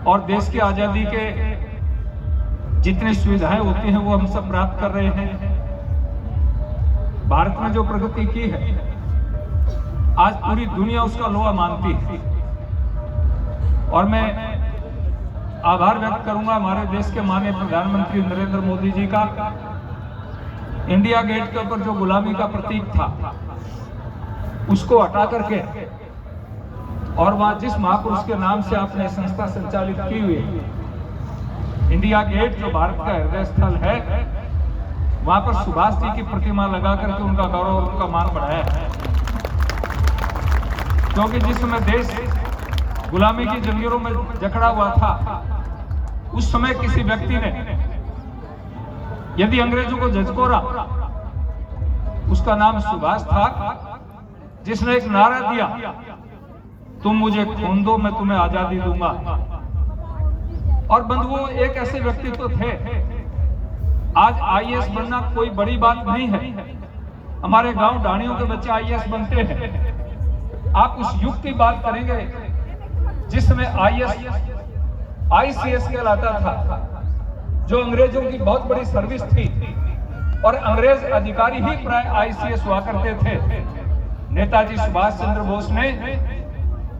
और देश की आजादी के जितनी सुविधाएं होती हैं वो हम सब प्राप्त कर रहे हैं। भारत ने जो प्रगति की है आज पूरी दुनिया उसका लोहा मानती है। और मैं आभार व्यक्त करूंगा हमारे देश के माननीय प्रधानमंत्री नरेंद्र मोदी जी का। इंडिया गेट के ऊपर जो गुलामी का प्रतीक था उसको हटा करके और वहां जिस महापुरुष के नाम से आपने संस्था संचालित की हुई इंडिया गेट जो भारत का हृदय स्थल है वहां पर सुभाष जी की प्रतिमा लगा करके उनका गौरव और उनका मान बढ़ाया है। क्योंकि जिस समय देश गुलामी की जंजीरों में जकड़ा हुआ था उस समय किसी व्यक्ति ने यदि अंग्रेजों को झकझोरा, उसका नाम सुभाष था, जिसने एक नारा दिया, तुम मुझे खून दो मैं तुम्हें आजादी दूंगा। और बंधुओं एक ऐसे व्यक्तित्व थे। आज आईएएस बनना कोई बड़ी बात नहीं है। हमारे गांव ढाणियों के बच्चे आईएएस बनते हैं। आप उस युग की बात करेंगे जिस समय आईसीएस कहलाता था, जो अंग्रेजों की बहुत बड़ी सर्विस थी और अंग्रेज अधिकारी ही प्राय आईसीएस हुआ करते थे। नेताजी सुभाष चंद्र बोस ने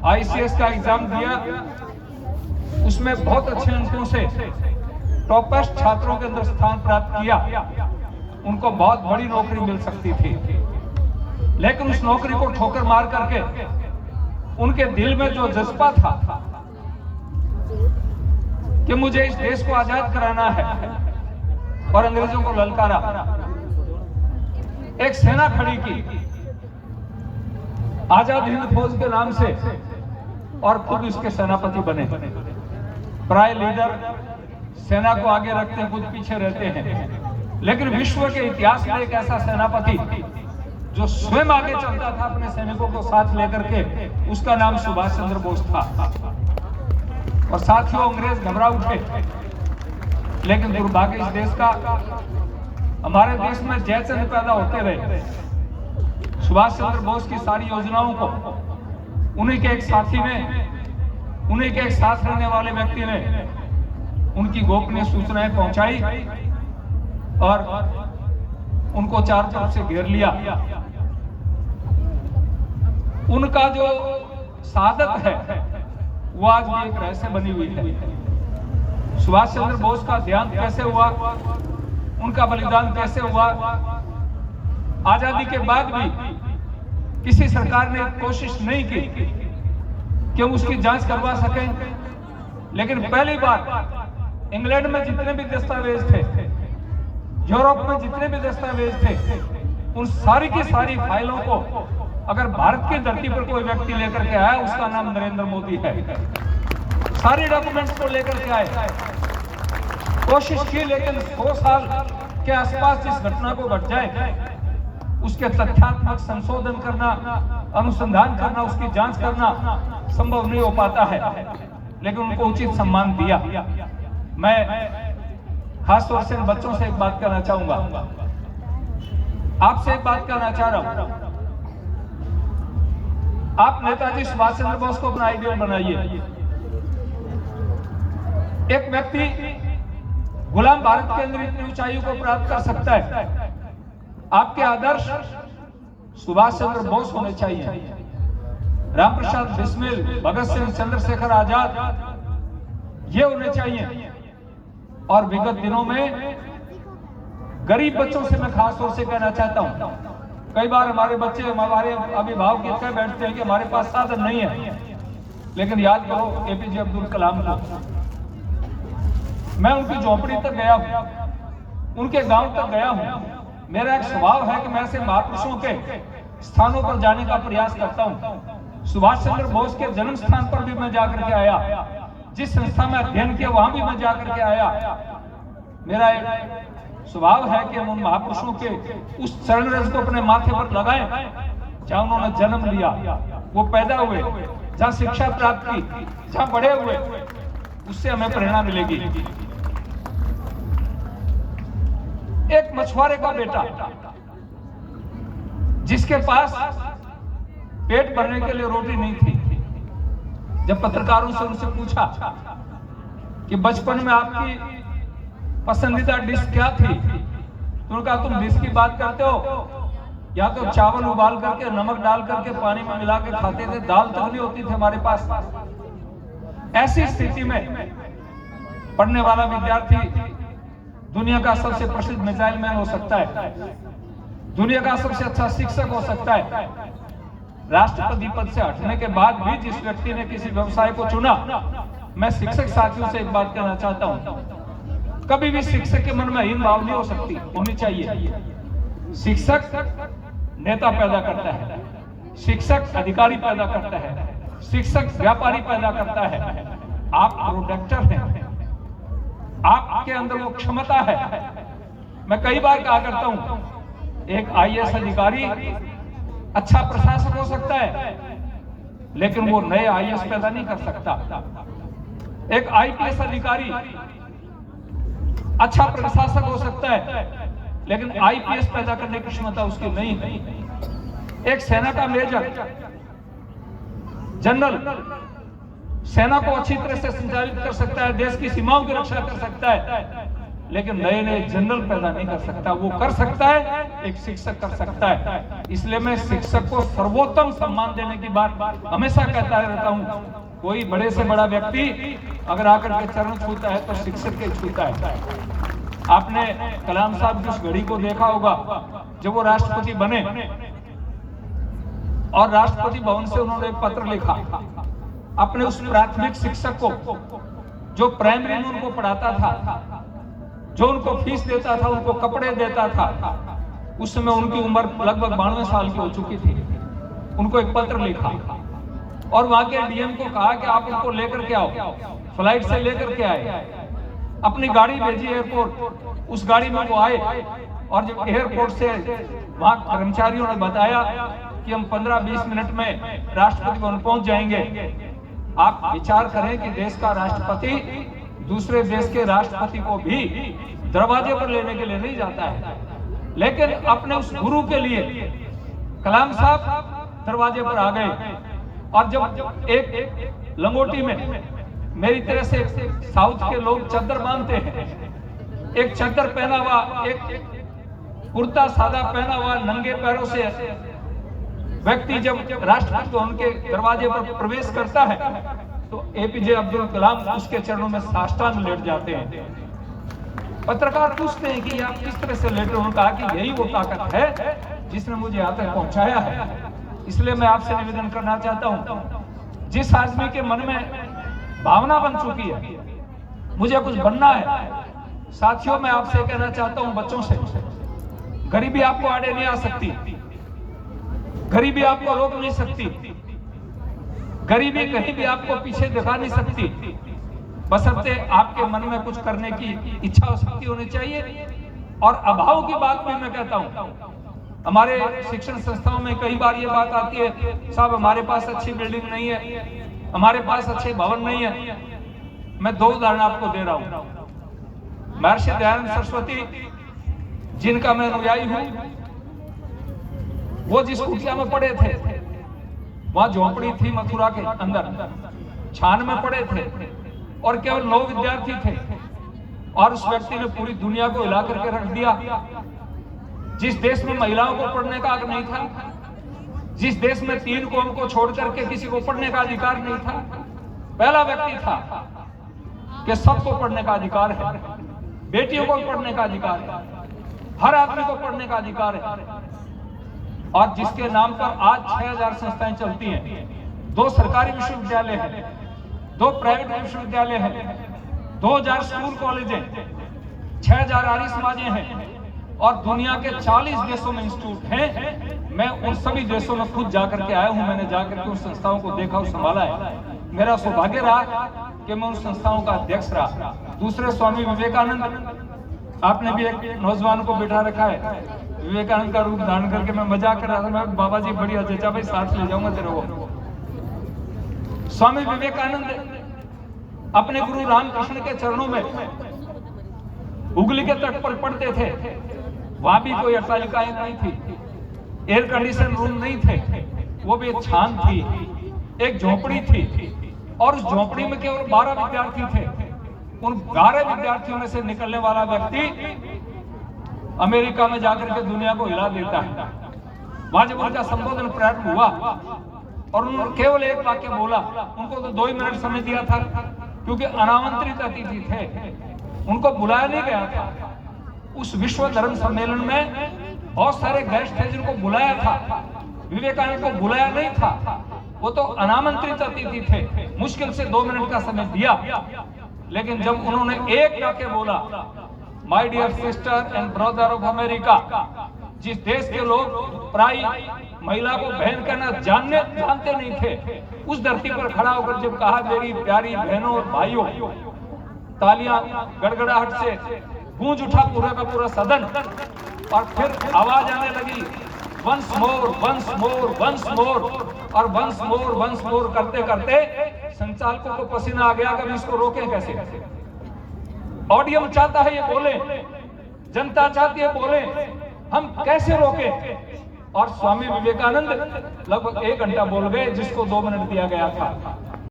आईसीएस का एग्जाम दिया, उसमें बहुत अच्छे अंकों से टॉपेस्ट छात्रों के अंदर स्थान प्राप्त किया। उनको बहुत बड़ी नौकरी मिल सकती थी, लेकिन उस नौकरी को ठोकर मार करके उनके दिल में जो जज्बा था कि मुझे इस देश को आजाद कराना है और अंग्रेजों को ललकारा, एक सेना खड़ी की आजाद हिंद फौज के नाम से और खुद उसके सेनापति बने। प्राय लीडर सेना को आगे रखते हैं, खुद पीछे रहते हैं, लेकिन विश्व के इतिहास में एक ऐसा सेनापति जो स्वयं आगे चलता था अपने सैनिकों को साथ लेकर के, उसका नाम सुभाष चंद्र बोस था। और साथियों अंग्रेज घबरा उठे, लेकिन दुर्भाग्य इस देश का, हमारे देश में जयचंद पैदा होते रहे। सुभाष चंद्र बोस की सारी योजनाओं को उन्हीं के एक साथी ने, उन्हीं के एक साथ रहने वाले व्यक्ति ने उनकी गोपनीय सूचनाएं पहुंचाई और उनको चारों तरफ से घेर लिया। उनका जो शहादत है वो आज भी एक रहस्य बनी हुई है। सुभाष चंद्र बोस का देहांत कैसे हुआ, उनका बलिदान कैसे हुआ, आजादी के बाद भी किसी सरकार ने कोशिश नहीं की कि उसकी जांच करवा सकें। लेकिन पहली बार इंग्लैंड में जितने भी दस्तावेज थे, यूरोप में जितने भी दस्तावेज थे, उन सारी की सारी फाइलों को अगर भारत की धरती पर कोई व्यक्ति लेकर के आया उसका नाम नरेंद्र मोदी है। सारी डॉक्यूमेंट्स को लेकर के आए, कोशिश की, लेकिन 100 साल के आसपास जिस घटना को घट जाए उसके तथ्यात्मक संशोधन करना, अनुसंधान करना, उसकी जांच करना संभव नहीं हो पाता है। लेकिन उनको उचित सम्मान दिया। मैं खासतौर से इन बच्चों से एक बात कहना चाहूंगा, आपसे एक बात कहना चाह रहा हूं। आप नेताजी सुभाष चंद्र बोस को अपना आइडियल बनाइए। एक व्यक्ति गुलाम भारत के अंदर इतनी ऊंचाइयों को प्राप्त कर सकता है। आपके आदर्श सुभाष चंद्र बोस होने चाहिए, रामप्रसाद बिस्मिल, भगत सिंह, चंद्रशेखर आजाद, ये होने चाहिए। और विगत दिनों में गरीब बच्चों से मैं खास तौर से कहना चाहता हूं, कई बार हमारे बच्चे, हमारे अभिभावक कह बैठते हैं कि हमारे पास साधन नहीं है, लेकिन याद करो एपीजे अब्दुल कलाम को। मैं उनकी झोपड़ी तक गया हूं, उनके गांव तक गया हूं। मेरा एक स्वभाव है कि मैं ऐसे महापुरुषों के स्थानों पर जाने का प्रयास करता हूं। सुभाष चंद्र बोस के जन्म स्थान पर भी मैं जाकर के आया, जिस संस्था में अध्ययन किया वहां भी मैं जाकर के आया। मेरा एक स्वभाव है कि हम उन महापुरुषों के उस चरण रज को अपने माथे पर लगाएं जहां उन्होंने जन्म लिया, वो पैदा हुए, जहां शिक्षा प्राप्त की, जहां बड़े हुए, उससे हमें प्रेरणा मिलेगी। एक मछुआरे का बेटा जिसके पास पेट भरने के लिए रोटी नहीं थी, जब पत्रकारों से उनसे पूछा कि बचपन में आपकी पसंदीदा डिश क्या थी, तो उन्होंने कहा तुम डिश की बात करते हो, या तो चावल उबाल करके नमक डाल करके पानी में मिला के खाते थे, दाल तक नहीं होती थी हमारे पास। ऐसी स्थिति में पढ़ने वाला विद्यार्थी दुनिया का सबसे प्रसिद्ध मिसाइल मैन हो सकता है, दुनिया का सबसे अच्छा शिक्षक हो सकता है। राष्ट्रपति पद से हटने के बाद भी जिस व्यक्ति ने किसी व्यवसाय को चुना, मैं शिक्षक साथियों से एक बात कहना चाहता हूं, कभी भी शिक्षक के मन में हीन भाव नहीं हो सकती, होनी चाहिए। शिक्षक नेता पैदा करता है, शिक्षक अधिकारी पैदा करता है, शिक्षक व्यापारी पैदा करता है। आप प्रोडक्टर हैं, आपके अंदर वो क्षमता है। मैं कई बार कहा करता हूं, एक आईएएस अधिकारी अच्छा प्रशासक हो सकता है, लेकिन वो नए आईएएस पैदा नहीं कर सकता। एक आईपीएस अधिकारी अच्छा प्रशासक हो सकता है, लेकिन आईपीएस पैदा करने की क्षमता उसकी नहीं है। एक सेना का मेजर जनरल सेना को अच्छी तरह से संचालित कर सकता है, देश की सीमाओं की रक्षा कर सकता है, लेकिन नए नए जनरल पैदा नहीं कर सकता। वो कर सकता है, एक शिक्षक कर सकता है। इसलिए मैं शिक्षक को सर्वोत्तम सम्मान देने की बात हमेशा कहता रहता हूं। कोई बड़े से बड़ा व्यक्ति अगर आकर के चरण छूता है तो शिक्षक के छूता है। आपने कलाम साहब की उस घड़ी को देखा होगा जब वो राष्ट्रपति बने और राष्ट्रपति भवन से उन्होंने एक पत्र लिखा अपने उस प्राथमिक शिक्षक को, जो प्राइमरी में उनको पढ़ाता था, जो उनको फीस देता था, उनको कपड़े देता था। उस समय उनकी उम्र लगभग 92 साल की हो चुकी थी। उनको एक पत्र लिखा और वहां के डीएम को कहा कि आप उनको लेकर के आओ। फ्लाइट से लेकर के आए, अपनी गाड़ी भेजी एयरपोर्ट। उस गाड़ी में वो आए और जब एयरपोर्ट से वहां कर्मचारियों ने बताया कि हम 15-20 मिनट में राष्ट्रपति भवन पहुंच जाएंगे। आप विचार करें कि देश का राष्ट्रपति दूसरे देश के राष्ट्रपति को भी दरवाजे पर लेने के लिए नहीं जाता है, लेकिन अपने उस गुरु के लिए कलाम साहब दरवाजे पर आ गए। और जब एक लंगोटी में, मेरी तरह से साउथ के लोग चद्दर बांधते हैं, एक चद्दर पहना हुआ, एक कुर्ता सादा पहना हुआ, नंगे पैरों से व्यक्ति जब राष्ट्रपति भवन के दरवाजे पर प्रवेश करता है तो एपीजे अब्दुल कलाम उसके चरणों में साष्टांग लेट जाते हैं। पत्रकार पूछते हैं कि आप किस तरह से लेटे? उन्होंने कहा कि यही वो ताकत है जिसने मुझे यहाँ तक पहुंचाया है। इसलिए मैं आपसे निवेदन करना चाहता हूं, जिस आदमी के मन में भावना बन चुकी है मुझे कुछ बनना है, साथियों मैं आपसे कहना चाहता हूं, बच्चों से, गरीबी आपको आड़े नहीं आ सकती, गरीबी आपको रोक नहीं सकती, गरीबी कहीं भी आपको पीछे दिखा नहीं सकती, बशर्ते आपके मन में कुछ करने की इच्छा हो सकती होनी चाहिए। और अभाव की बात भी मैं कहता हूं, हमारे शिक्षण संस्थाओं में कई बार ये बात आती है, साहब हमारे पास अच्छी बिल्डिंग नहीं है, हमारे पास अच्छे भवन नहीं है। मैं 2 उदाहरण आपको दे रहा हूं। महर्षि दयानंद सरस्वती, जिनका मैं अनुयायी हूं, वो जिस कुटिया में पड़े थे वहां झोपड़ी थी, मथुरा के अंदर छान में पड़े थे और केवल 9 विद्यार्थी थे, और उस व्यक्ति ने पूरी दुनिया को हिला करके रख दिया। जिस देश में महिलाओं को पढ़ने का हक नहीं था, जिस देश में 3 कौम को छोड़ करके किसी को पढ़ने का अधिकार नहीं था, पहला व्यक्ति था कि सबको पढ़ने का अधिकार है, बेटियों को पढ़ने का अधिकार है, हर आदमी को पढ़ने का अधिकार है। और जिसके नाम पर आज 6000 संस्थाएं चलती हैं, 2 सरकारी विश्वविद्यालय हैं, 2 प्राइवेट विश्वविद्यालय हैं, 2000 स्कूल कॉलेज हैं, 6000 आर्य समाजें हैं, और दुनिया के 40 देशों में इंस्टीट्यूट हैं। मैं उन सभी देशों में खुद जाकर के आया हूं, मैंने जाकर के उन संस्थाओं को देखा और संभाला है। मेरा सौभाग्य रहा कि मैं उन संस्थाओं का अध्यक्ष रहा। दूसरे स्वामी विवेकानंद, आपने भी एक नौजवान को बिठा रखा है, विवेकानंद का रूप धारण करके मैं मजाक कर रहा था, मैं बाबा जी बढ़िया चचा भाई साथ ले जाऊंगा तेरे को। स्वामी विवेकानंद अपने गुरु रामकृष्ण के चरणों में हुगली के तट पर पढ़ते थे। वहां भी कोई अट्टालिकाएं नहीं थी, एयर कंडीशन रूम नहीं थे, वो भी एक छान थी, एक झोपड़ी थी, और उस झोपड़ी में केवल 12 विद्यार्थी थे। उन 12 विद्यार्थियों में से निकलने वाला व्यक्ति अमेरिका में जाकर के दुनिया को हिला देता है। वहां जब उनका संबोधन प्रारंभ हुआ और उन्होंने केवल एक वाक्य बोला, उनको तो 2 ही मिनट समय दिया था क्योंकि अनामंत्रित अतिथि थे, उनको बुलाया नहीं गया था। उस विश्व धर्म सम्मेलन में बहुत सारे गेस्ट थे जिनको बुलाया था, विवेकानंद को बुलाया नहीं था, वो तो अनामंत्रित अतिथि थे। मुश्किल से 2 मिनट का समय दिया, लेकिन जब उन्होंने एक वाक्य बोला, my dear sister and brother of America, जिस देश के लोग प्राय महिला को बहन कहना जानते नहीं थे, उस धरती पर खड़ा होकर जब कहा मेरी प्यारी बहनों और भाइयों, तालियां गड़गड़ाहट से गूंज उठा पूरा का पूरा सदन, और फिर आवाज आने लगी once more once more once more, और वंस मोर करते करते संचालकों को पसीना आ गया कि इसको रोकें कैसे। ऑडियंस चाहता है ये बोले, जनता चाहती है बोले, हम कैसे रोकें। और स्वामी विवेकानंद लगभग 1 घंटा बोल गए, जिसको 2 मिनट दिया गया था।